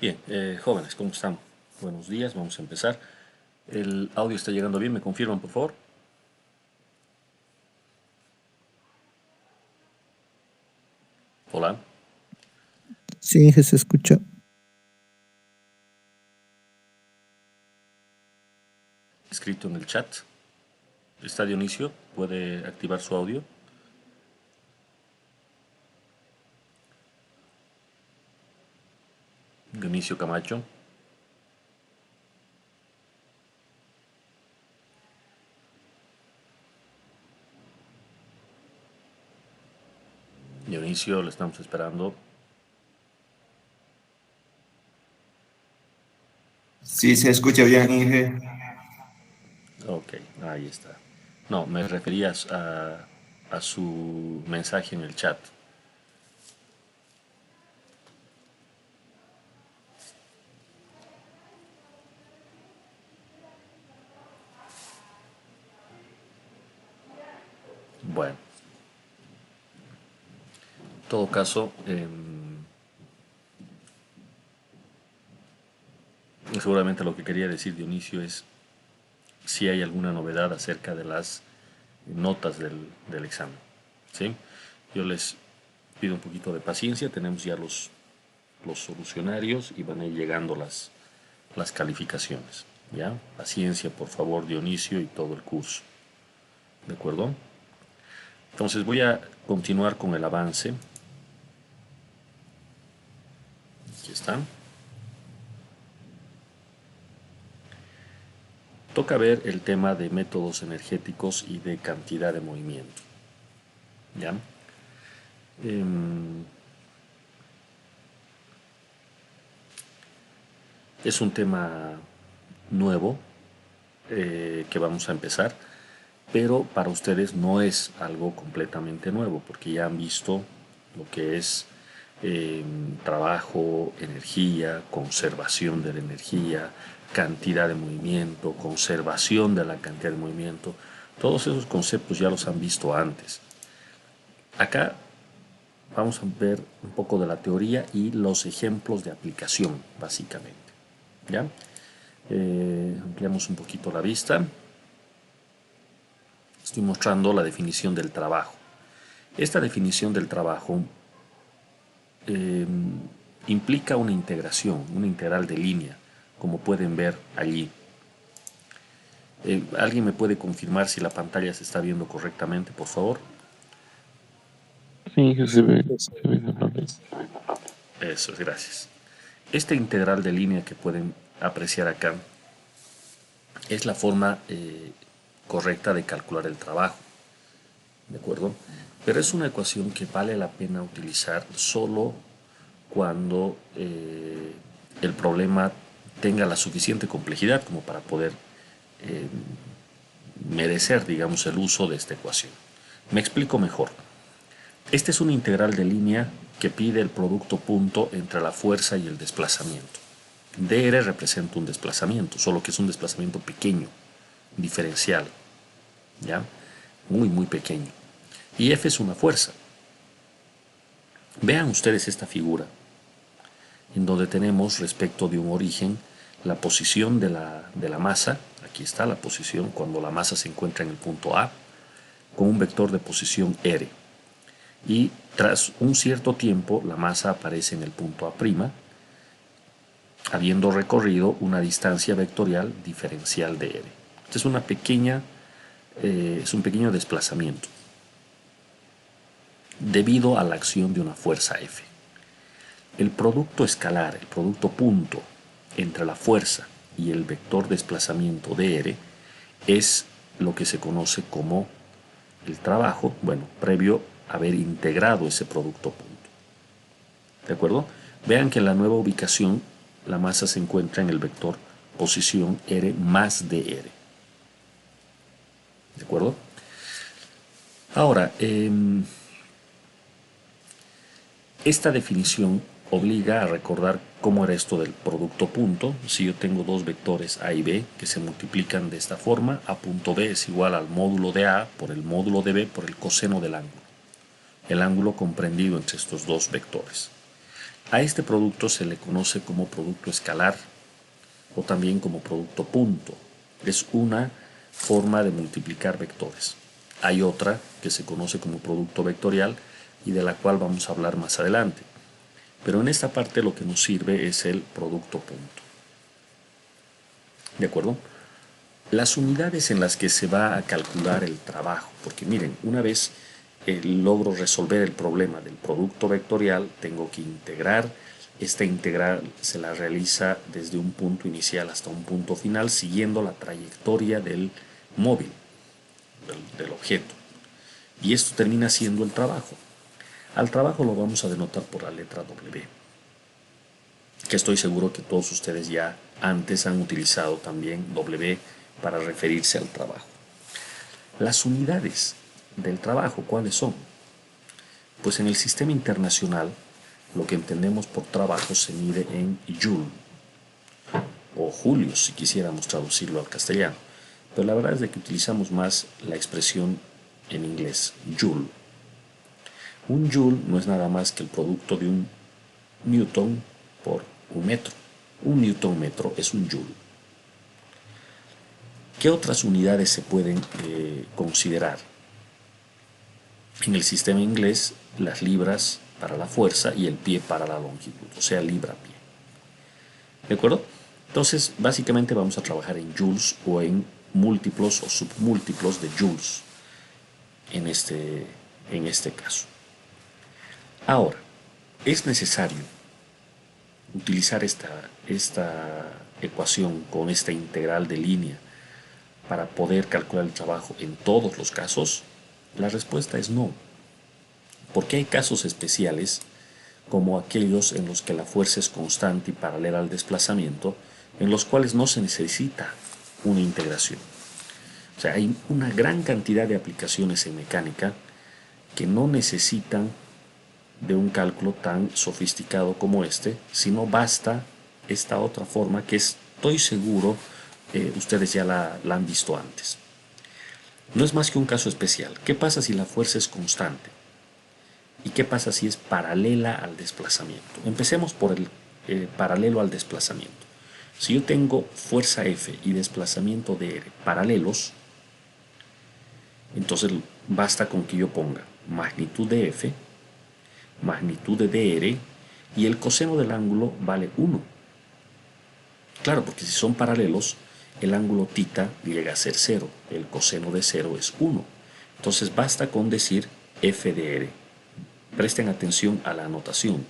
Bien, jóvenes, ¿cómo están? Buenos días, vamos a empezar. El audio está llegando bien, ¿me confirman, por favor? Hola, Sí, se escucha. escrito en el chat. Está Dionisio, puede activar su audio. Dionisio Camacho. Dionisio, le estamos esperando. Sí, se escucha bien, Inge. Ok, ahí está. No, me referías a su mensaje en el chat. Bueno, en todo caso, seguramente lo que quería decir Dionisio es si hay alguna novedad acerca de las notas del examen. ¿Sí? Yo les pido un poquito de paciencia, tenemos ya los solucionarios y van a ir llegando las calificaciones. ¿Ya? Paciencia, por favor, Dionisio y todo el curso. ¿De acuerdo? Entonces voy a continuar con el avance. Aquí están. Toca ver el tema de métodos energéticos y de cantidad de movimiento. ¿Ya? Em, es un tema nuevo que vamos a empezar, pero para ustedes no es algo completamente nuevo, porque ya han visto lo que es trabajo, energía, conservación de la energía, cantidad de movimiento, conservación de la cantidad de movimiento. Todos esos conceptos ya los han visto antes. Acá vamos a ver un poco de la teoría y los ejemplos de aplicación, básicamente. ¿Ya? Ampliamos un poquito la vista. Estoy mostrando la definición del trabajo. Esta definición del trabajo eh, implica una integración, una integral de línea, como pueden ver allí. ¿Alguien me puede confirmar si la pantalla se está viendo correctamente, por favor? Sí, que se ve la pantalla. Eso es, gracias. Esta integral de línea que pueden apreciar acá es la forma correcta de calcular el trabajo, ¿de acuerdo? Pero es una ecuación que vale la pena utilizar solo cuando el problema tenga la suficiente complejidad como para poder eh, merecer, digamos, el uso de esta ecuación. Me explico mejor. Esta es una integral de línea que pide el producto punto entre la fuerza y el desplazamiento. dr representa un desplazamiento, solo que es un desplazamiento pequeño, diferencial, ¿ya? Muy, muy pequeño. Y F es una fuerza. Vean ustedes esta figura, en donde tenemos respecto de un origen la posición de la masa, aquí está la posición cuando la masa se encuentra en el punto A, con un vector de posición R. Y tras un cierto tiempo la masa aparece en el punto A', habiendo recorrido una distancia vectorial diferencial de R. Esta es una pequeña, es un pequeño desplazamiento debido a la acción de una fuerza F. El producto escalar, el producto punto entre la fuerza y el vector desplazamiento dr es lo que se conoce como el trabajo, bueno, previo a haber integrado ese producto punto. ¿De acuerdo? Vean que en la nueva ubicación la masa se encuentra en el vector posición r más dr. ¿De acuerdo? Ahora, esta definición obliga a recordar cómo era esto del producto punto. Si yo tengo dos vectores A y B que se multiplican de esta forma, A punto B es igual al módulo de A por el módulo de B por el coseno del ángulo. El ángulo comprendido entre estos dos vectores. A este producto se le conoce como producto escalar o también como producto punto. Es una forma de multiplicar vectores. Hay otra que se conoce como producto vectorial y de la cual vamos a hablar más adelante. Pero en esta parte lo que nos sirve es el producto punto. ¿De acuerdo? Las unidades en las que se va a calcular el trabajo, porque miren, una vez logro resolver el problema del producto vectorial, tengo que integrar. Esta integral se la realiza desde un punto inicial hasta un punto final, siguiendo la trayectoria del móvil, del objeto. Y esto termina siendo el trabajo. Al trabajo lo vamos a denotar por la letra W, que estoy seguro que todos ustedes ya antes han utilizado también W para referirse al trabajo. Las unidades del trabajo, ¿cuáles son? Pues en el sistema internacional, lo que entendemos por trabajo se mide en Joule, o julios si quisiéramos traducirlo al castellano, pero la verdad es de que utilizamos más la expresión en inglés, Joule. Un Joule no es nada más que el producto de un newton por un metro. Un newton metro es un Joule. ¿Qué otras unidades se pueden considerar? En el sistema inglés, las libras para la fuerza y el pie para la longitud, o sea, libra-pie. ¿De acuerdo? Entonces, básicamente vamos a trabajar en joules o en múltiplos o submúltiplos de joules en este caso. Ahora, es necesario utilizar esta ecuación con esta integral de línea para poder calcular el trabajo en todos los casos. La respuesta es no, porque hay casos especiales como aquellos en los que la fuerza es constante y paralela al desplazamiento, en los cuales no se necesita una integración. O sea, hay una gran cantidad de aplicaciones en mecánica que no necesitan de un cálculo tan sofisticado como este, sino basta esta otra forma que estoy seguro ustedes ya la han visto antes. No es más que un caso especial. ¿Qué pasa si la fuerza es constante? ¿Y qué pasa si es paralela al desplazamiento? Empecemos por el paralelo al desplazamiento. Si yo tengo fuerza F y desplazamiento dr paralelos, entonces basta con que yo ponga magnitud de F, magnitud de dr y el coseno del ángulo vale 1. Claro, porque si son paralelos, el ángulo θ llega a ser 0, el coseno de 0 es 1. Entonces basta con decir f de r. Presten atención a la anotación.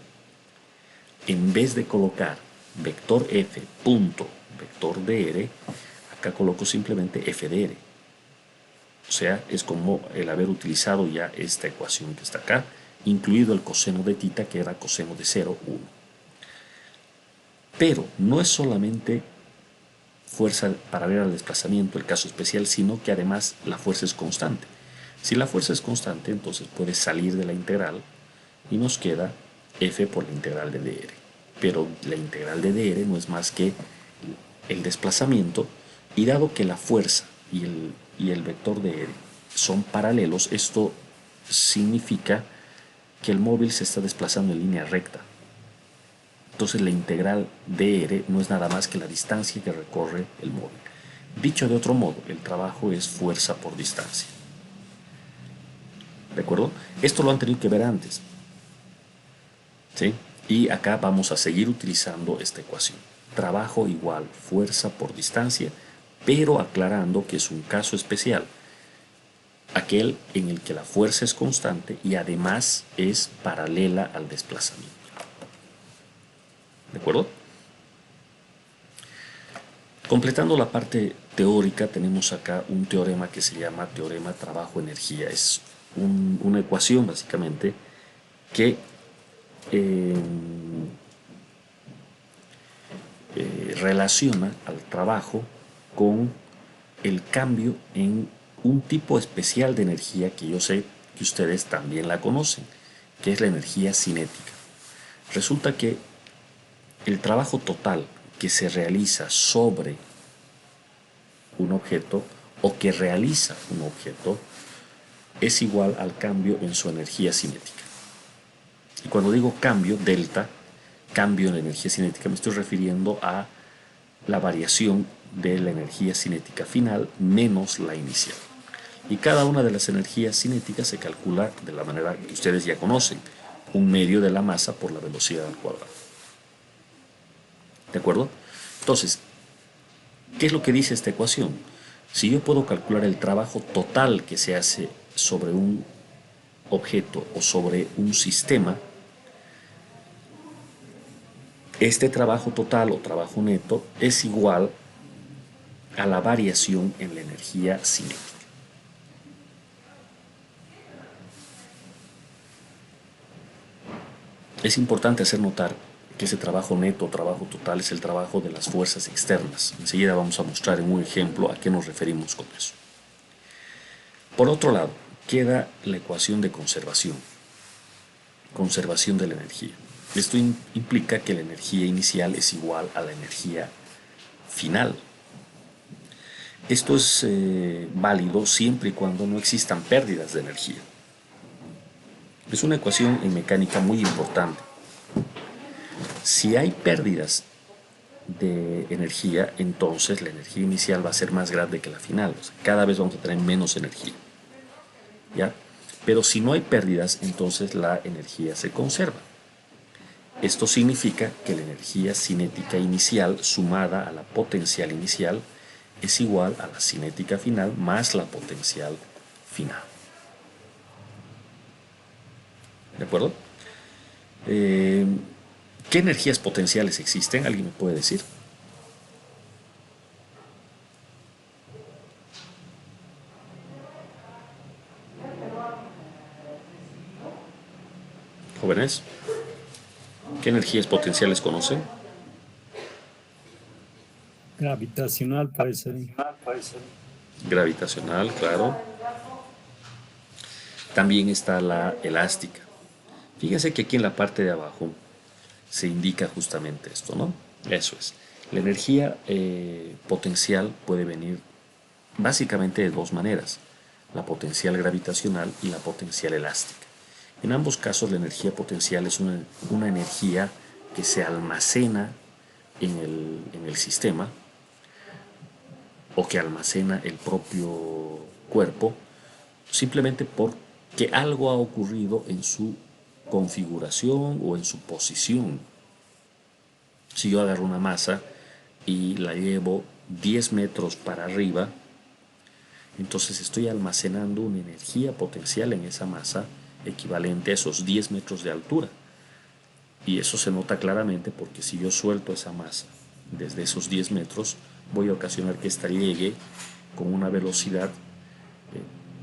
En vez de colocar vector f punto vector dr, acá coloco simplemente f de r. O sea, es como el haber utilizado ya esta ecuación que está acá, incluido el coseno de θ, que era coseno de 0, 1. Pero no es solamente fuerza paralela al desplazamiento el caso especial, sino que además la fuerza es constante. Si la fuerza es constante, entonces puede salir de la integral y nos queda f por la integral de dr. Pero la integral de dr no es más que el desplazamiento, y dado que la fuerza y el vector dr son paralelos, esto significa que el móvil se está desplazando en línea recta. Entonces la integral dr no es nada más que la distancia que recorre el móvil. Dicho de otro modo, el trabajo es fuerza por distancia. ¿De acuerdo? Esto lo han tenido que ver antes. ¿Sí? Y acá vamos a seguir utilizando esta ecuación. Trabajo igual fuerza por distancia, pero aclarando que es un caso especial. Aquel en el que la fuerza es constante y además es paralela al desplazamiento. ¿De acuerdo? Completando la parte teórica, tenemos acá un teorema que se llama teorema trabajo-energía. Es una ecuación básicamente que relaciona al trabajo con el cambio en un tipo especial de energía que yo sé que ustedes también la conocen, que es la energía cinética. Resulta que el trabajo total que se realiza sobre un objeto o que realiza un objeto es igual al cambio en su energía cinética. Y cuando digo cambio, delta, cambio en la energía cinética, me estoy refiriendo a la variación de la energía cinética final menos la inicial. Y cada una de las energías cinéticas se calcula de la manera que ustedes ya conocen, un medio de la masa por la velocidad al cuadrado. ¿De acuerdo? Entonces, ¿qué es lo que dice esta ecuación? Si yo puedo calcular el trabajo total que se hace sobre un objeto o sobre un sistema, este trabajo total o trabajo neto es igual a la variación en la energía cinética. Es importante hacer notar que ese trabajo neto o trabajo total es el trabajo de las fuerzas externas. Enseguida vamos a mostrar en un ejemplo a qué nos referimos con eso. Por otro lado, queda la ecuación de conservación. Conservación de la energía. Esto implica que la energía inicial es igual a la energía final. Esto es válido siempre y cuando no existan pérdidas de energía. Es una ecuación en mecánica muy importante. Si hay pérdidas de energía, entonces la energía inicial va a ser más grande que la final. O sea, cada vez vamos a tener menos energía. ¿Ya? Pero si no hay pérdidas, entonces la energía se conserva. Esto significa que la energía cinética inicial sumada a la potencial inicial es igual a la cinética final más la potencial final. ¿De acuerdo? ¿Qué energías potenciales existen? ¿Alguien me puede decir? Jóvenes, ¿qué energías potenciales conocen? Gravitacional parece. Gravitacional, claro. También está la elástica. Fíjense que aquí en la parte de abajo se indica justamente esto, ¿no? Eso es. La energía potencial puede venir básicamente de dos maneras, la potencial gravitacional y la potencial elástica. En ambos casos la energía potencial es una energía que se almacena en el sistema o que almacena el propio cuerpo simplemente porque algo ha ocurrido en su configuración o en su posición. Si yo agarro una masa y la llevo 10 metros para arriba, entonces estoy almacenando una energía potencial en esa masa equivalente a esos 10 metros de altura. Y eso se nota claramente porque si yo suelto esa masa desde esos 10 metros, voy a ocasionar que ésta llegue con una velocidad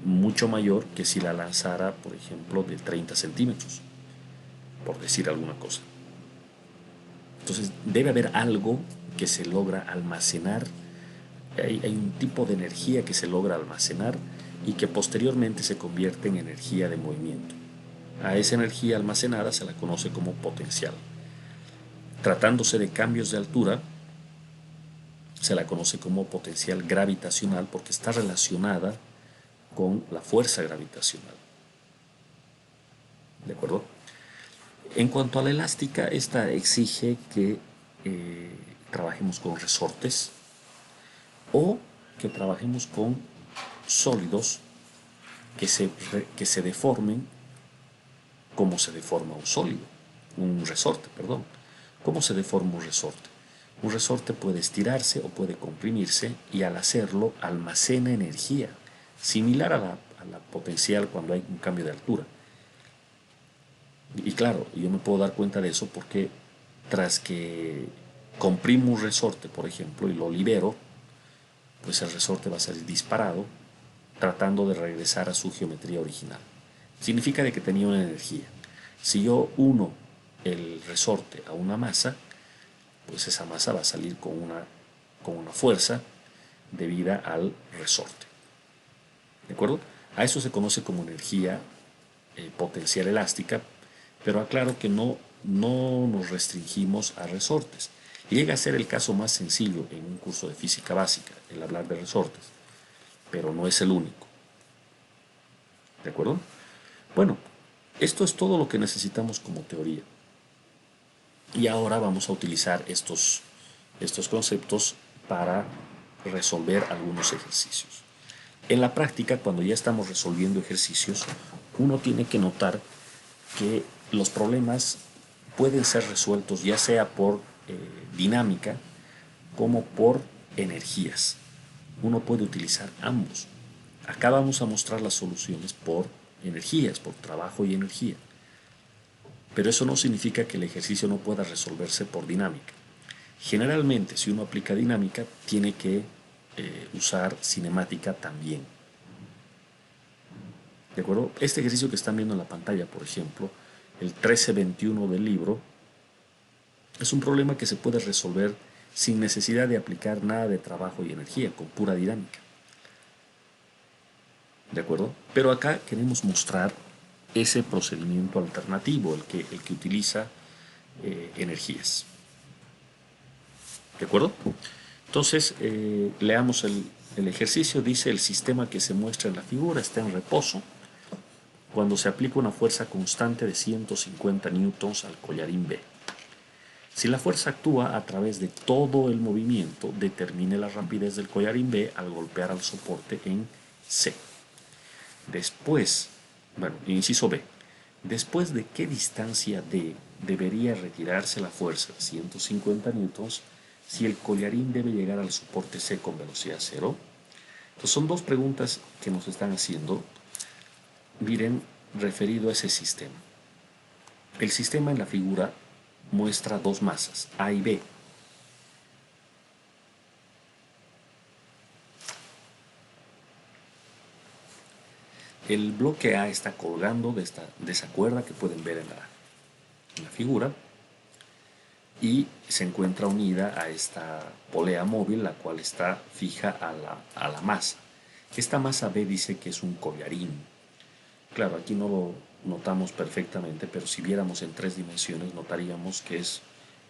mucho mayor que si la lanzara, por ejemplo, de 30 centímetros, por decir alguna cosa. Entonces debe haber algo que se logra almacenar, hay un tipo de energía que se logra almacenar y que posteriormente se convierte en energía de movimiento. A esa energía almacenada se la conoce como potencial. Tratándose de cambios de altura, se la conoce como potencial gravitacional porque está relacionada con la fuerza gravitacional. ¿De acuerdo? En cuanto a la elástica, esta exige que trabajemos con resortes o que trabajemos con sólidos que se deformen como se deforma un resorte, perdón. ¿Cómo se deforma un resorte? Un resorte puede estirarse o puede comprimirse y al hacerlo almacena energía, similar a la potencial cuando hay un cambio de altura. Y claro, yo me puedo dar cuenta de eso porque tras que comprimo un resorte, por ejemplo, y lo libero, pues el resorte va a salir disparado tratando de regresar a su geometría original. Significa de que tenía una energía. Si yo uno el resorte a una masa, pues esa masa va a salir con una fuerza debida al resorte. ¿De acuerdo? A eso se conoce como energía potencial elástica, pero aclaro que no nos restringimos a resortes. Llega a ser el caso más sencillo en un curso de física básica, el hablar de resortes, pero no es el único. ¿De acuerdo? Bueno, esto es todo lo que necesitamos como teoría. Y ahora vamos a utilizar estos conceptos para resolver algunos ejercicios. En la práctica, cuando ya estamos resolviendo ejercicios, uno tiene que notar que los problemas pueden ser resueltos ya sea por dinámica como por energías. Uno puede utilizar ambos. Acá vamos a mostrar las soluciones por energías, por trabajo y energía. Pero eso no significa que el ejercicio no pueda resolverse por dinámica. Generalmente, si uno aplica dinámica, tiene que usar cinemática también. ¿De acuerdo? Este ejercicio que están viendo en la pantalla, por ejemplo, el 1321 del libro, es un problema que se puede resolver sin necesidad de aplicar nada de trabajo y energía, con pura dinámica. ¿De acuerdo? Pero acá queremos mostrar ese procedimiento alternativo, el que utiliza energías. ¿De acuerdo? Entonces, leamos el ejercicio. Dice: el sistema que se muestra en la figura está en reposo cuando se aplica una fuerza constante de 150 newtons al collarín B. Si la fuerza actúa a través de todo el movimiento, determine la rapidez del collarín B al golpear al soporte en C. Después, inciso B. Después de qué distancia D debería retirarse la fuerza de 150 newtons si el collarín debe llegar al soporte C con velocidad cero. Entonces son dos preguntas que nos están haciendo, miren, referido a ese sistema. El sistema en la figura muestra dos masas, A y B. El bloque A está colgando de esa cuerda que pueden ver en la figura y se encuentra unida a esta polea móvil, la cual está fija a la masa. Esta masa B dice que es un collarín. Claro, aquí no lo notamos perfectamente, pero si viéramos en 3 dimensiones notaríamos que es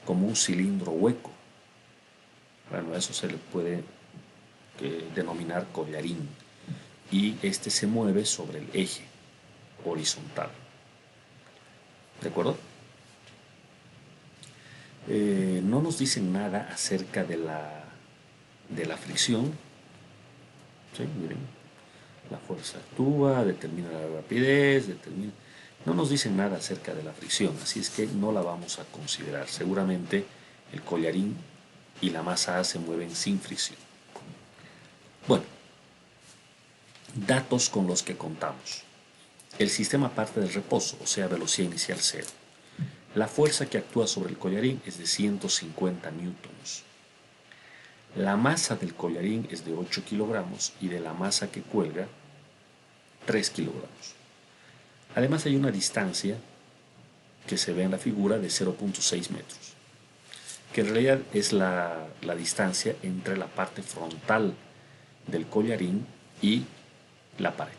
como un cilindro hueco. Bueno, eso se le puede denominar collarín. Y este se mueve sobre el eje horizontal. ¿De acuerdo? No nos dicen nada acerca de la fricción. ¿Sí? Miren, la fuerza actúa, determina la rapidez, no nos dicen nada acerca de la fricción, así es que no la vamos a considerar. Seguramente el collarín y la masa A se mueven sin fricción. Bueno, datos con los que contamos. El sistema parte del reposo, o sea, velocidad inicial cero. La fuerza que actúa sobre el collarín es de 150 newtons. La masa del collarín es de 8 kilogramos y de la masa que cuelga 3 kilogramos. Además hay una distancia que se ve en la figura de 0.6 metros, que en realidad es la distancia entre la parte frontal del collarín y la pared.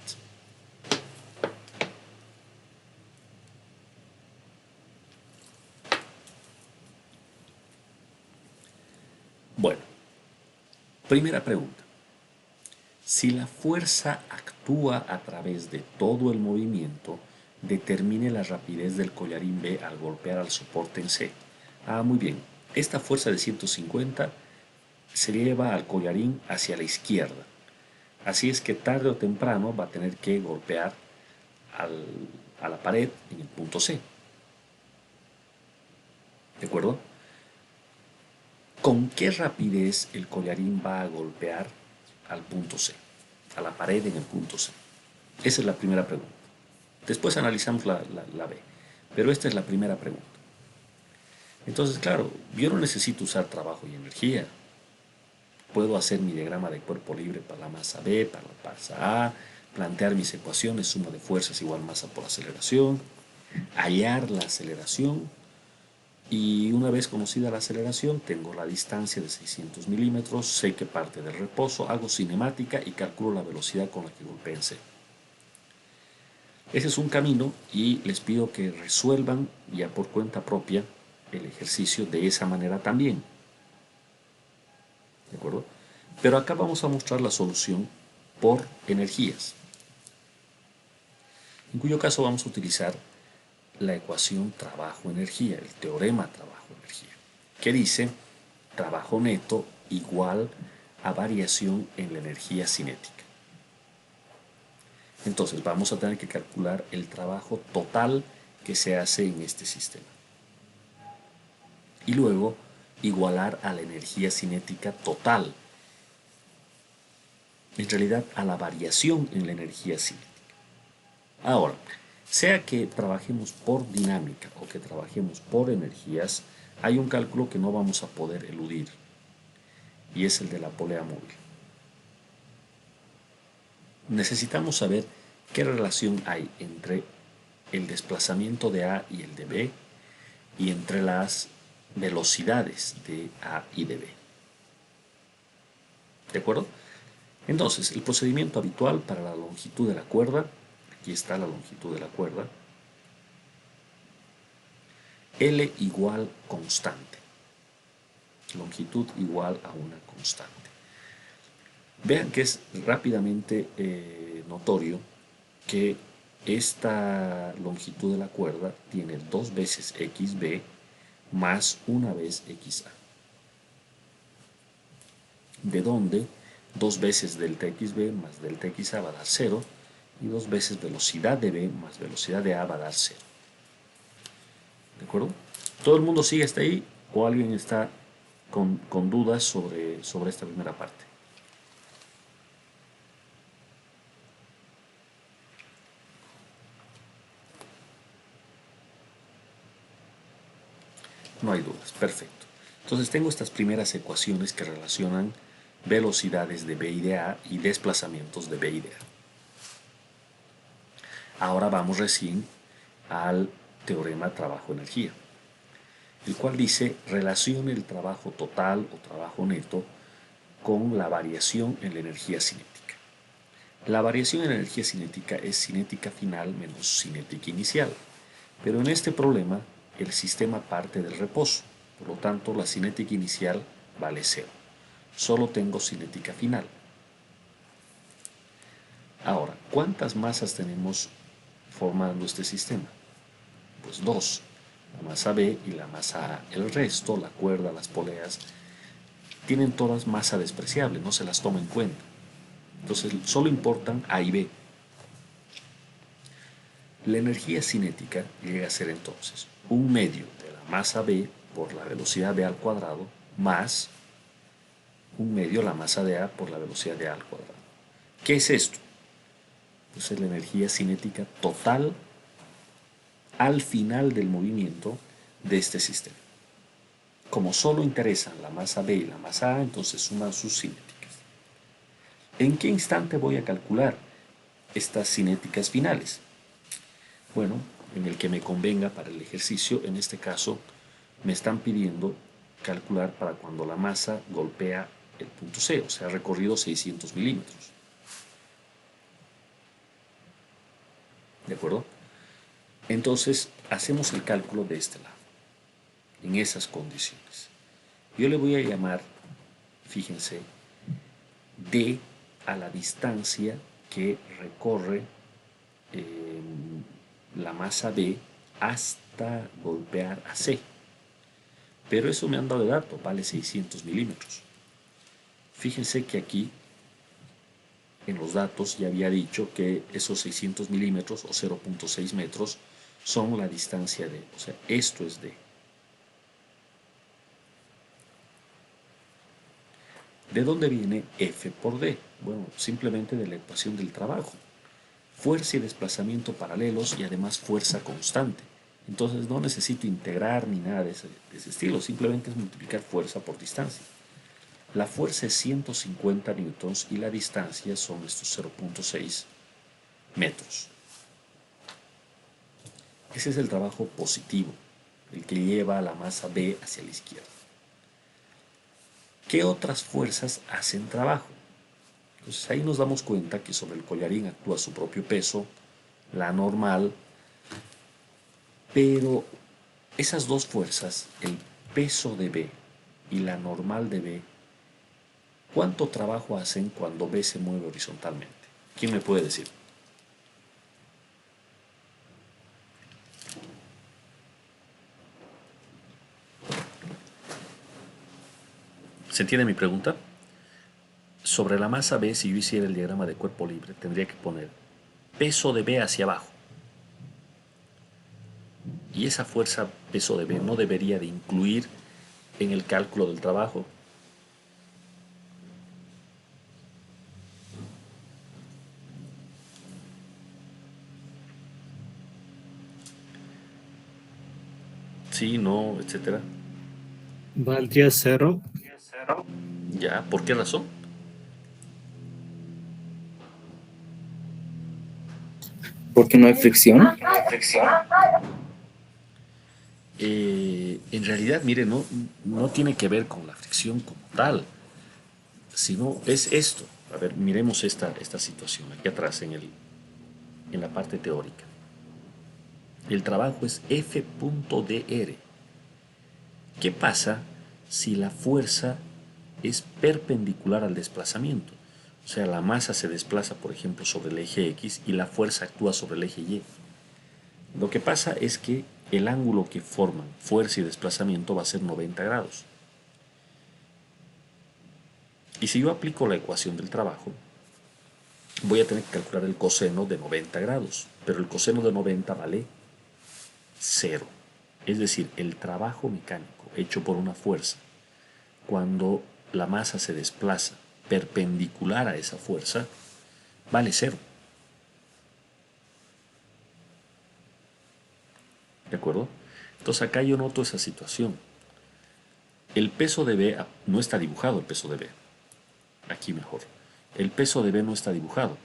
Bueno, primera pregunta. Si la fuerza actúa a través de todo el movimiento, determine la rapidez del collarín B al golpear al soporte en C. Muy bien. Esta fuerza de 150 se lleva al collarín hacia la izquierda. Así es que tarde o temprano va a tener que golpear a la pared en el punto C. ¿De acuerdo? ¿Con qué rapidez el collarín va a golpear al punto C, a la pared en el punto C? Esa es la primera pregunta. Después analizamos la B, pero esta es la primera pregunta. Entonces, claro, yo no necesito usar trabajo y energía. Puedo hacer mi diagrama de cuerpo libre para la masa B, para la masa A, plantear mis ecuaciones, suma de fuerzas igual masa por aceleración, hallar la aceleración. Y una vez conocida la aceleración, tengo la distancia de 600 milímetros, sé que parte del reposo, hago cinemática y calculo la velocidad con la que golpea en C. Ese es un camino y les pido que resuelvan ya por cuenta propia el ejercicio de esa manera también. ¿De acuerdo? Pero acá vamos a mostrar la solución por energías, en cuyo caso vamos a utilizar la ecuación trabajo-energía, el teorema trabajo-energía. que dice trabajo neto igual a variación en la energía cinética. Entonces vamos a tener que calcular el trabajo total que se hace en este sistema. Y luego igualar a la energía cinética total. En realidad a la variación en la energía cinética. Ahora, sea que trabajemos por dinámica o que trabajemos por energías, hay un cálculo que no vamos a poder eludir. Y es el de la polea móvil. Necesitamos saber qué relación hay entre el desplazamiento de A y el de B y entre las velocidades de A y de B. ¿De acuerdo? Entonces, el procedimiento habitual para la longitud de la cuerda, aquí está la longitud de la cuerda, L igual constante. Longitud igual a una constante. Vean que es rápidamente notorio que esta longitud de la cuerda tiene 2 veces xb más 1 vez xa. De donde 2 veces delta xb más delta xa va a dar 0 y 2 veces velocidad de b más velocidad de a va a dar 0. ¿De acuerdo? ¿Todo el mundo sigue hasta ahí o alguien está con dudas sobre esta primera parte? No hay dudas, perfecto. Entonces tengo estas primeras ecuaciones que relacionan velocidades de B y de A y desplazamientos de B y de A. Ahora vamos recién al teorema trabajo-energía, el cual dice relacione el trabajo total o trabajo neto con la variación en la energía cinética. La variación en la energía cinética es cinética final menos cinética inicial, pero en este problema el sistema parte del reposo, por lo tanto la cinética inicial vale 0. Solo tengo cinética final. Ahora, ¿cuántas masas tenemos formando este sistema? Pues 2, la masa B y la masa A. El resto, la cuerda, las poleas, tienen todas masa despreciable, no se las toma en cuenta. Entonces solo importan A y B. La energía cinética llega a ser entonces 1/2 de la masa B por la velocidad de A al cuadrado más 1/2 la masa de A por la velocidad de A al cuadrado. ¿Qué es esto? Pues es la energía cinética total al final del movimiento de este sistema. Como solo interesan la masa B y la masa A, entonces suman sus cinéticas. ¿En qué instante voy a calcular estas cinéticas finales? Bueno, en el que me convenga para el ejercicio. En este caso me están pidiendo calcular para cuando la masa golpea el punto C, o sea, recorrido 600 milímetros. ¿De acuerdo? Entonces hacemos el cálculo de este lado, en esas condiciones. Yo le voy a llamar, fíjense, D a la distancia que recorre la masa B hasta golpear a C. Pero eso me han dado de dato, vale 600 milímetros. Fíjense que aquí, en los datos, ya había dicho que esos 600 milímetros o 0.6 metros son la distancia D. O sea, esto es D. ¿De dónde viene F por D? Bueno, simplemente de la ecuación del trabajo. Fuerza y desplazamiento paralelos y además fuerza constante. Entonces no necesito integrar ni nada de ese estilo, simplemente es multiplicar fuerza por distancia. La fuerza es 150 newtons y la distancia son estos 0.6 metros. Ese es el trabajo positivo, el que lleva a la masa B hacia la izquierda. ¿Qué otras fuerzas hacen trabajo? Entonces ahí nos damos cuenta que sobre el collarín actúa su propio peso, la normal, pero esas dos fuerzas, el peso de B y la normal de B, ¿cuánto trabajo hacen cuando B se mueve horizontalmente? ¿Quién me puede decir? ¿Se entiende mi pregunta? Sobre la masa B, si yo hiciera el diagrama de cuerpo libre, tendría que poner peso de B hacia abajo. Y esa fuerza peso de B no debería de incluir en el cálculo del trabajo. Sí, no, etcétera. Valdría cero. Ya, ¿por qué razón? Porque no hay fricción. En realidad, mire, no tiene que ver con la fricción como tal, sino es esto. A ver, miremos esta situación aquí atrás en la parte teórica. El trabajo es F.dr. ¿Qué pasa si la fuerza es perpendicular al desplazamiento? O sea, la masa se desplaza, por ejemplo, sobre el eje X y la fuerza actúa sobre el eje Y. Lo que pasa es que el ángulo que forman fuerza y desplazamiento va a ser 90 grados. Y si yo aplico la ecuación del trabajo, voy a tener que calcular el coseno de 90 grados. Pero el coseno de 90 vale 0. Es decir, el trabajo mecánico hecho por una fuerza, cuando la masa se desplaza perpendicular a esa fuerza, vale 0. ¿De acuerdo? Entonces acá yo noto esa situación. El peso de B no está dibujado, el peso de B. Aquí mejor. El peso de B no está dibujado,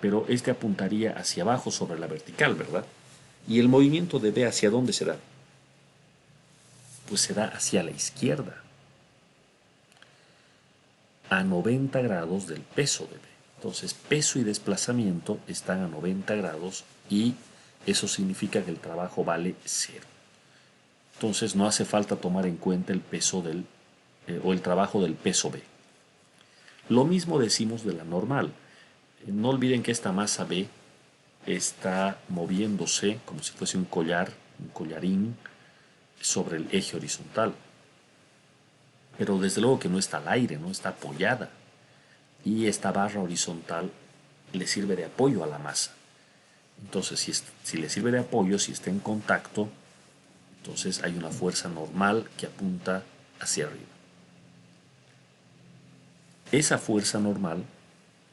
pero este apuntaría hacia abajo sobre la vertical, ¿verdad? ¿Y el movimiento de B hacia dónde se da? Pues se da hacia la izquierda, a 90 grados del peso de B. Entonces, peso y desplazamiento están a 90 grados y eso significa que el trabajo vale 0. Entonces, no hace falta tomar en cuenta el peso o el trabajo del peso B. Lo mismo decimos de la normal. No olviden que esta masa B está moviéndose como si fuese un collarín sobre el eje horizontal. Pero desde luego que no está al aire, no está apoyada. Y esta barra horizontal le sirve de apoyo a la masa. Entonces, si le sirve de apoyo, si está en contacto, entonces hay una fuerza normal que apunta hacia arriba. Esa fuerza normal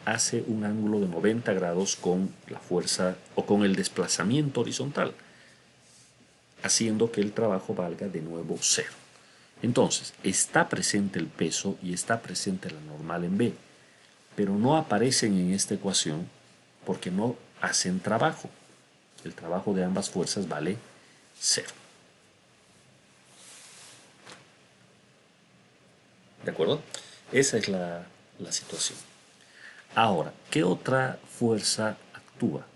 hace un ángulo de 90 grados con la fuerza o con el desplazamiento horizontal, haciendo que el trabajo valga de nuevo 0. Entonces, está presente el peso y está presente la normal en B, pero no aparecen en esta ecuación porque no hacen trabajo. El trabajo de ambas fuerzas vale 0. ¿De acuerdo? Esa es la situación. Ahora, ¿qué otra fuerza actúa?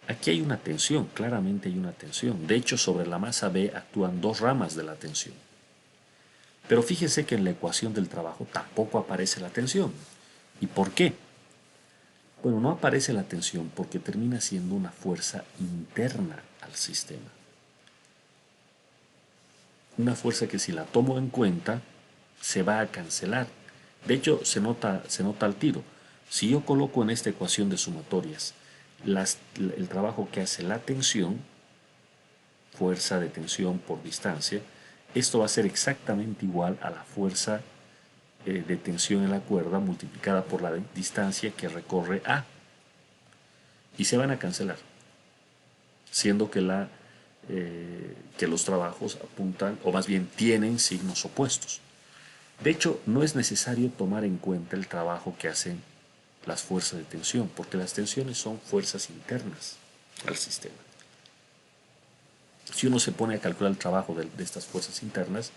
Aquí hay una tensión, claramente hay una tensión. De hecho, sobre la masa B actúan dos ramas de la tensión. Pero fíjense que en la ecuación del trabajo tampoco aparece la tensión. ¿Y por qué? Bueno, no aparece la tensión porque termina siendo una fuerza interna al sistema. Una fuerza que si la tomo en cuenta se va a cancelar. De hecho, se nota al tiro. Si yo coloco en esta ecuación de sumatorias el trabajo que hace la tensión, fuerza de tensión por distancia, esto va a ser exactamente igual a la fuerza de tensión en la cuerda multiplicada por la distancia que recorre A. Y se van a cancelar, siendo que los trabajos apuntan, o más bien tienen signos opuestos. De hecho, no es necesario tomar en cuenta el trabajo que hacen las fuerzas de tensión, porque las tensiones son fuerzas internas al sistema. Si uno se pone a calcular el trabajo de estas fuerzas internas,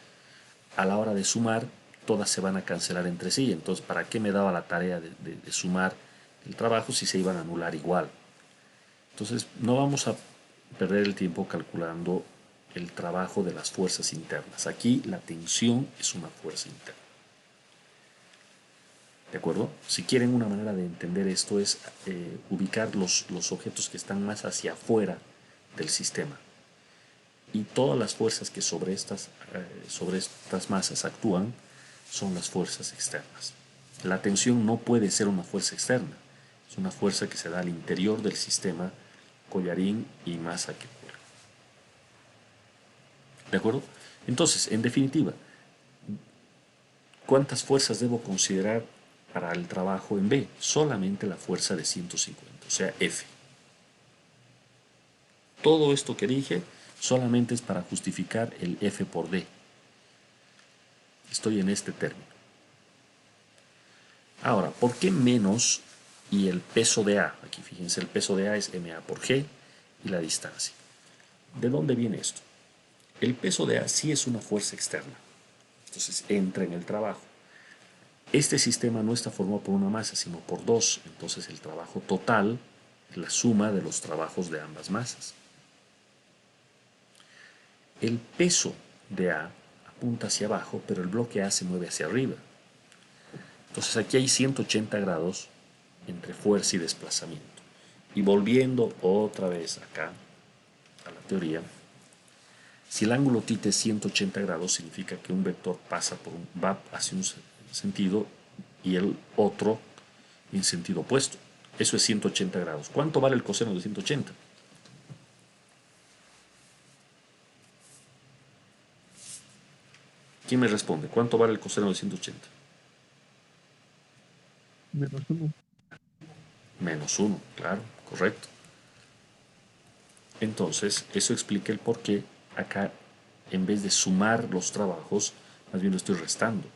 a la hora de sumar, todas se van a cancelar entre sí. Entonces, ¿para qué me daba la tarea de sumar el trabajo si se iban a anular igual? Entonces, no vamos a perder el tiempo calculando el trabajo de las fuerzas internas. Aquí la tensión es una fuerza interna. ¿De acuerdo? Si quieren una manera de entender esto es ubicar los objetos que están más hacia afuera del sistema. Y todas las fuerzas que sobre estas masas actúan son las fuerzas externas. La tensión no puede ser una fuerza externa, es una fuerza que se da al interior del sistema collarín y masa que ocurre. ¿De acuerdo? Entonces, en definitiva, ¿cuántas fuerzas debo considerar para el trabajo en B? Solamente la fuerza de 150, o sea, F. Todo esto que dije solamente es para justificar el F por D. Estoy en este término. Ahora, ¿por qué menos y el peso de A? Aquí fíjense, el peso de A es MA por G y la distancia. ¿De dónde viene esto? El peso de A sí es una fuerza externa. Entonces entra en el trabajo. Este sistema no está formado por una masa, sino por dos. Entonces el trabajo total es la suma de los trabajos de ambas masas. El peso de A apunta hacia abajo, pero el bloque A se mueve hacia arriba. Entonces aquí hay 180 grados entre fuerza y desplazamiento. Y volviendo otra vez acá a la teoría, si el ángulo θ es 180 grados, significa que un vector va hacia un sentido y el otro en sentido opuesto. Eso es 180 grados. ¿Cuánto vale el coseno de 180? ¿Quién me responde? ¿Cuánto vale el coseno de 180? -1. -1, claro, correcto. Entonces, eso explica el por qué acá, en vez de sumar los trabajos, más bien lo estoy restando.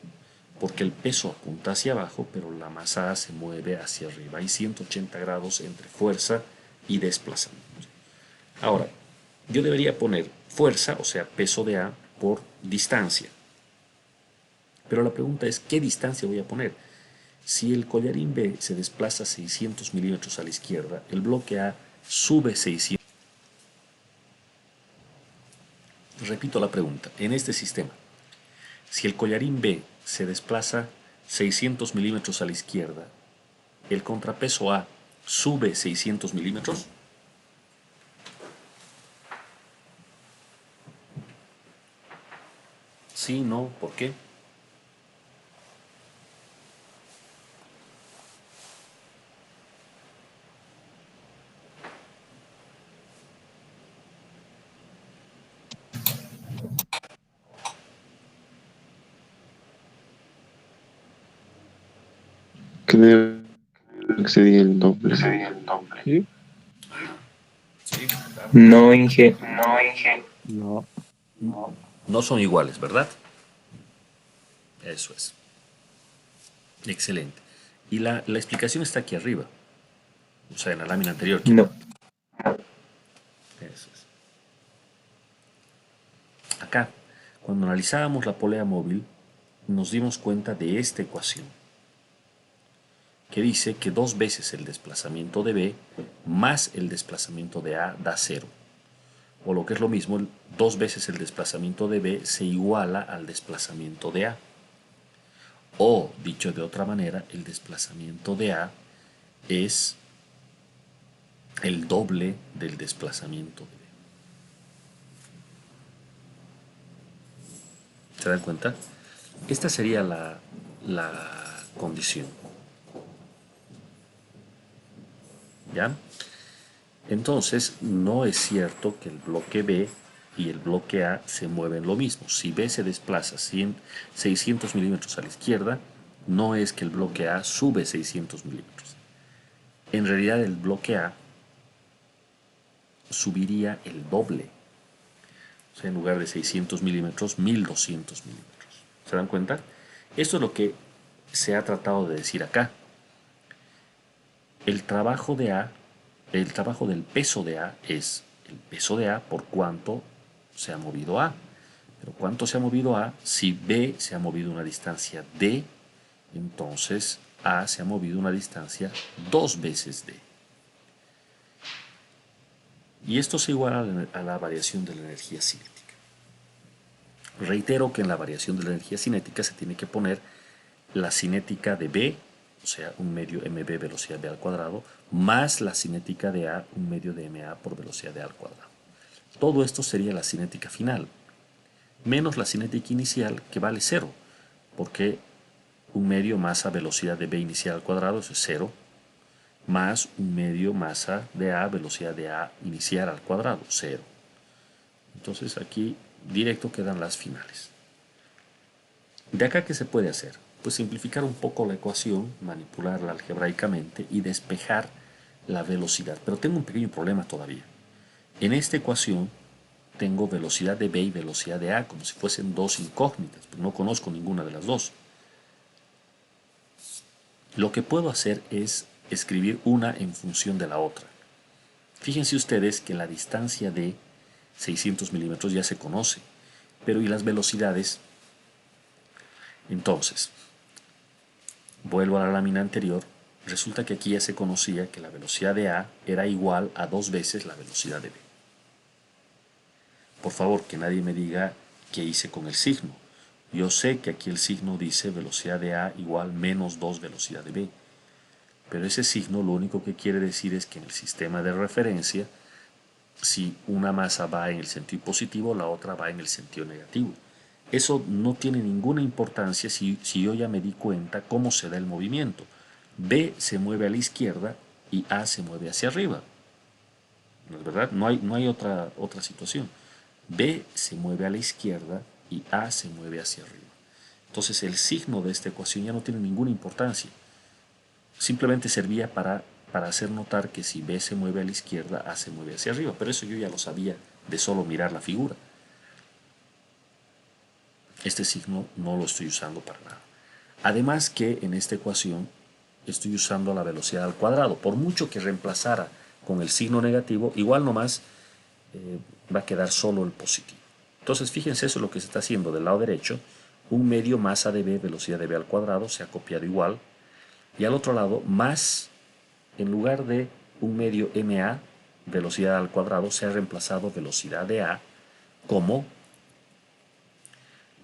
Porque el peso apunta hacia abajo, pero la masa A se mueve hacia arriba. Hay 180 grados entre fuerza y desplazamiento. Ahora, yo debería poner fuerza, o sea, peso de A, por distancia. Pero la pregunta es, ¿qué distancia voy a poner? Si el collarín B se desplaza 600 milímetros a la izquierda, el bloque A sube 600. Repito la pregunta, en este sistema, si el collarín B se desplaza 600 milímetros a la izquierda, ¿el contrapeso A sube 600 milímetros? Sí, no, ¿por qué? Creo que sería el doble. ¿Sí? No, Inge. No. No son iguales, ¿verdad? Eso es. Excelente. Y la explicación está aquí arriba. O sea, en la lámina anterior. No. Eso es. Acá, cuando analizábamos la polea móvil, nos dimos cuenta de esta ecuación, que dice que 2 veces el desplazamiento de B más el desplazamiento de A da 0. O lo que es lo mismo, 2 veces el desplazamiento de B se iguala al desplazamiento de A. O, dicho de otra manera, el desplazamiento de A es el doble del desplazamiento de B. ¿Se dan cuenta? Esta sería la condición. ¿Ya? Entonces, no es cierto que el bloque B y el bloque A se mueven lo mismo. Si B se desplaza 600 milímetros a la izquierda, no es que el bloque A sube 600 milímetros. En realidad, el bloque A subiría el doble. O sea, en lugar de 600 milímetros, 1200 milímetros. ¿Se dan cuenta? Esto es lo que se ha tratado de decir acá. El trabajo de A, el trabajo del peso de A es el peso de A por cuánto se ha movido A. Pero cuánto se ha movido A, si B se ha movido una distancia D, entonces A se ha movido una distancia 2 veces D. Y esto se iguala a la variación de la energía cinética. Reitero que en la variación de la energía cinética se tiene que poner la cinética de B, o sea, un medio mb velocidad v al cuadrado, más la cinética de A, un medio de ma por velocidad v al cuadrado. Todo esto sería la cinética final, menos la cinética inicial, que vale 0, porque un medio masa velocidad de B inicial al cuadrado, eso es 0, más un medio masa de A velocidad de A inicial al cuadrado, 0. Entonces aquí directo quedan las finales. ¿De acá qué se puede hacer? Pues simplificar un poco la ecuación, manipularla algebraicamente y despejar la velocidad. Pero tengo un pequeño problema todavía. En esta ecuación tengo velocidad de B y velocidad de A como si fuesen dos incógnitas, pero no conozco ninguna de las dos. Lo que puedo hacer es escribir una en función de la otra. Fíjense ustedes que la distancia de 600 milímetros ya se conoce, pero ¿y las velocidades? Entonces, vuelvo a la lámina anterior, resulta que aquí ya se conocía que la velocidad de A era igual a 2 veces la velocidad de B. Por favor, que nadie me diga qué hice con el signo. Yo sé que aquí el signo dice velocidad de A igual menos 2 velocidad de B. Pero ese signo lo único que quiere decir es que en el sistema de referencia, si una masa va en el sentido positivo, la otra va en el sentido negativo. Eso no tiene ninguna importancia si yo ya me di cuenta cómo se da el movimiento. B se mueve a la izquierda y A se mueve hacia arriba. ¿No es verdad? No hay otra situación. B se mueve a la izquierda y A se mueve hacia arriba. Entonces el signo de esta ecuación ya no tiene ninguna importancia. Simplemente servía para hacer notar que si B se mueve a la izquierda, A se mueve hacia arriba. Pero eso yo ya lo sabía de solo mirar la figura. Este signo no lo estoy usando para nada. Además que en esta ecuación estoy usando la velocidad al cuadrado. Por mucho que reemplazara con el signo negativo, igual nomás va a quedar solo el positivo. Entonces fíjense, eso es lo que se está haciendo del lado derecho. Un medio masa de B, velocidad de B al cuadrado, se ha copiado igual. Y al otro lado, más, en lugar de un medio MA, velocidad al cuadrado, se ha reemplazado velocidad de A como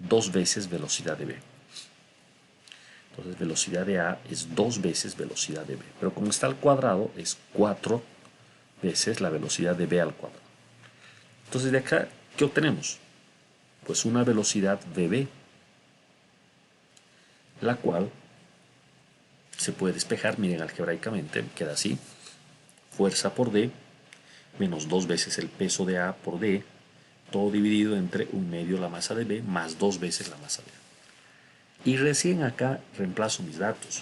2 veces velocidad de B. Entonces velocidad de A es 2 veces velocidad de B. Pero como está al cuadrado, es 4 veces la velocidad de B al cuadrado. Entonces de acá, ¿qué obtenemos? Pues una velocidad VB, la cual se puede despejar, miren algebraicamente, queda así. Fuerza por D, menos 2 veces el peso de A por D, todo dividido entre un medio la masa de B más 2 veces la masa de A. Y recién acá reemplazo mis datos,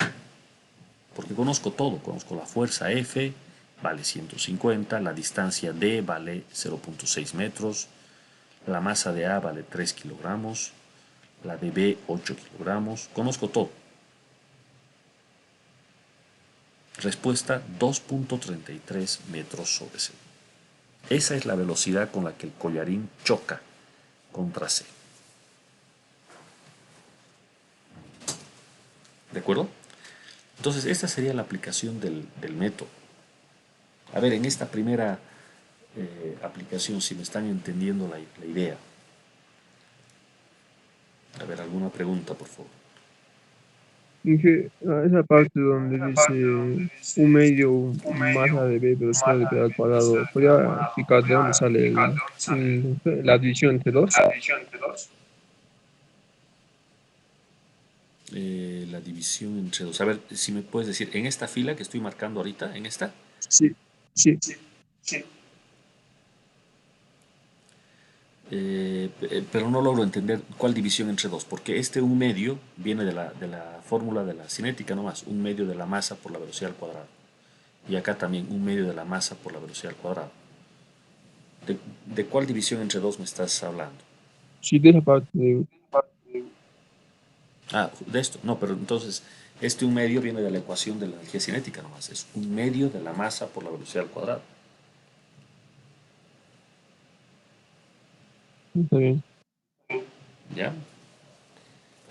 porque conozco todo, conozco la fuerza F, vale 150, la distancia D vale 0.6 metros, la masa de A vale 3 kilogramos, la de B 8 kilogramos, conozco todo. Respuesta 2.33 metros sobre segundo. Esa es la velocidad con la que el collarín choca contra C. ¿De acuerdo? Entonces, esta sería la aplicación del método. A ver, en esta primera aplicación, si me están entendiendo la idea. A ver, alguna pregunta, por favor. Dije, esa parte donde dice un medio masa de B velocidad de B al cuadrado, ¿podría explicar de dónde sale la división entre dos? La división entre dos. A ver, si me puedes decir, en esta fila que estoy marcando ahorita, en esta. Sí, sí. Pero no logro entender cuál división entre dos, porque un medio viene de la fórmula de la cinética nomás, un medio de la masa por la velocidad al cuadrado. Y acá también un medio de la masa por la velocidad al cuadrado. ¿De cuál división entre dos me estás hablando? Sí, de esa parte de... Ah, de esto. No, pero entonces, un medio viene de la ecuación de la energía cinética nomás. Es un medio de la masa por la velocidad al cuadrado. Está bien. ¿Ya?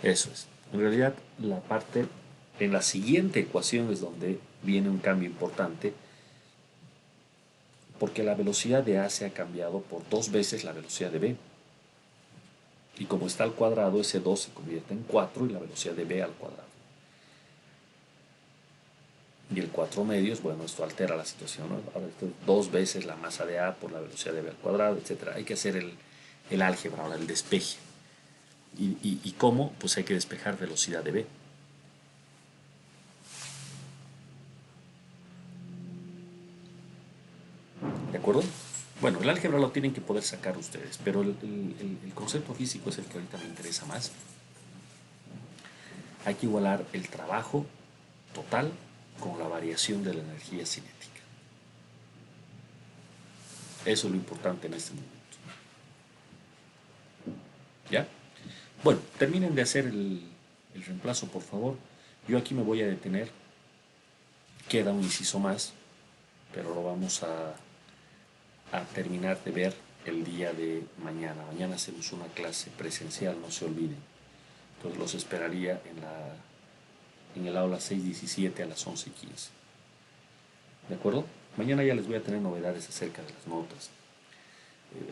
Eso es. En realidad, en la siguiente ecuación es donde viene un cambio importante, porque la velocidad de A se ha cambiado por 2 veces la velocidad de B. Y como está al cuadrado, ese 2 se convierte en 4 y la velocidad de B al cuadrado. Y el 4 medios, bueno, esto altera la situación, ¿no? Ahora esto es 2 veces la masa de A por la velocidad de B al cuadrado, etc. Hay que hacer el álgebra, ahora el despeje. ¿Y cómo? Pues hay que despejar velocidad de B. El álgebra lo tienen que poder sacar ustedes, pero el concepto físico es el que ahorita me interesa más. Hay que igualar el trabajo total con la variación de la energía cinética. Eso es lo importante en este momento. ¿Ya? Bueno, terminen de hacer el reemplazo, por favor. Yo aquí me voy a detener. Queda un inciso más, pero lo vamos a terminar de ver el día de mañana. Mañana hacemos una clase presencial, no se olviden. Entonces los esperaría en el aula 617 a las 11:15. ¿De acuerdo? Mañana ya les voy a tener novedades acerca de las notas.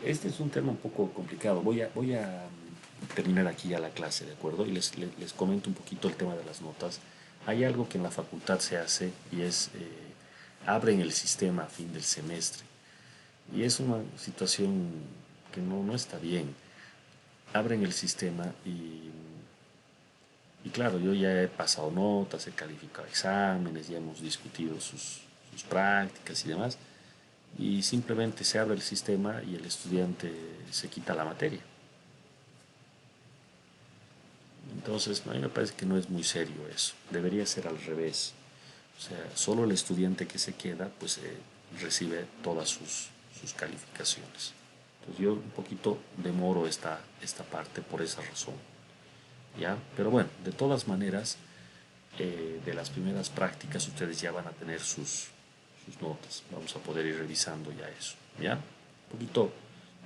Este es un tema un poco complicado. Voy a terminar aquí ya la clase, ¿de acuerdo? Y les comento un poquito el tema de las notas. Hay algo que en la facultad se hace y es abren el sistema a fin del semestre. Y es una situación que no está bien. Abren el sistema y claro, yo ya he pasado notas, he calificado exámenes, ya hemos discutido sus prácticas y demás, y simplemente se abre el sistema y el estudiante se quita la materia. Entonces, a mí me parece que no es muy serio eso. Debería ser al revés. O sea, solo el estudiante que se queda, pues recibe todas sus calificaciones. Entonces yo un poquito demoro esta parte por esa razón. ¿Ya? Pero bueno, de todas maneras, de las primeras prácticas ustedes ya van a tener sus notas. Vamos a poder ir revisando ya eso. ¿Ya? Un poquito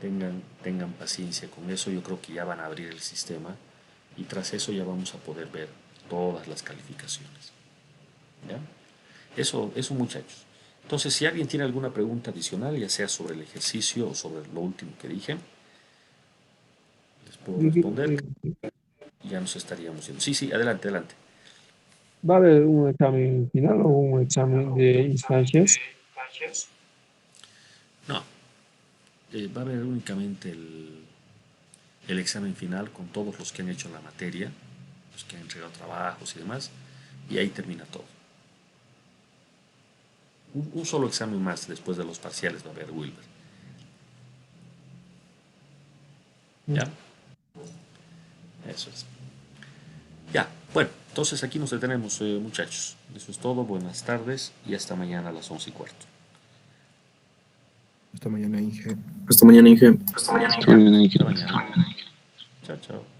tengan paciencia con eso. Yo creo que ya van a abrir el sistema y tras eso ya vamos a poder ver todas las calificaciones. ¿Ya? Eso muchachos. Entonces, si alguien tiene alguna pregunta adicional, ya sea sobre el ejercicio o sobre lo último que dije, les puedo responder. Ya nos estaríamos yendo. Sí, adelante. ¿Va a haber un examen final o un examen de instancias? No, va a haber únicamente el examen final con todos los que han hecho la materia, los que han entregado trabajos y demás, y ahí termina todo. Un solo examen más después de los parciales va a haber, Wilber. ¿Ya? Eso es. Ya, bueno, entonces aquí nos detenemos, muchachos. Eso es todo, buenas tardes y hasta mañana a las 11:15. Hasta mañana, Inge. Hasta mañana, Inge. Hasta mañana. Chao, chao.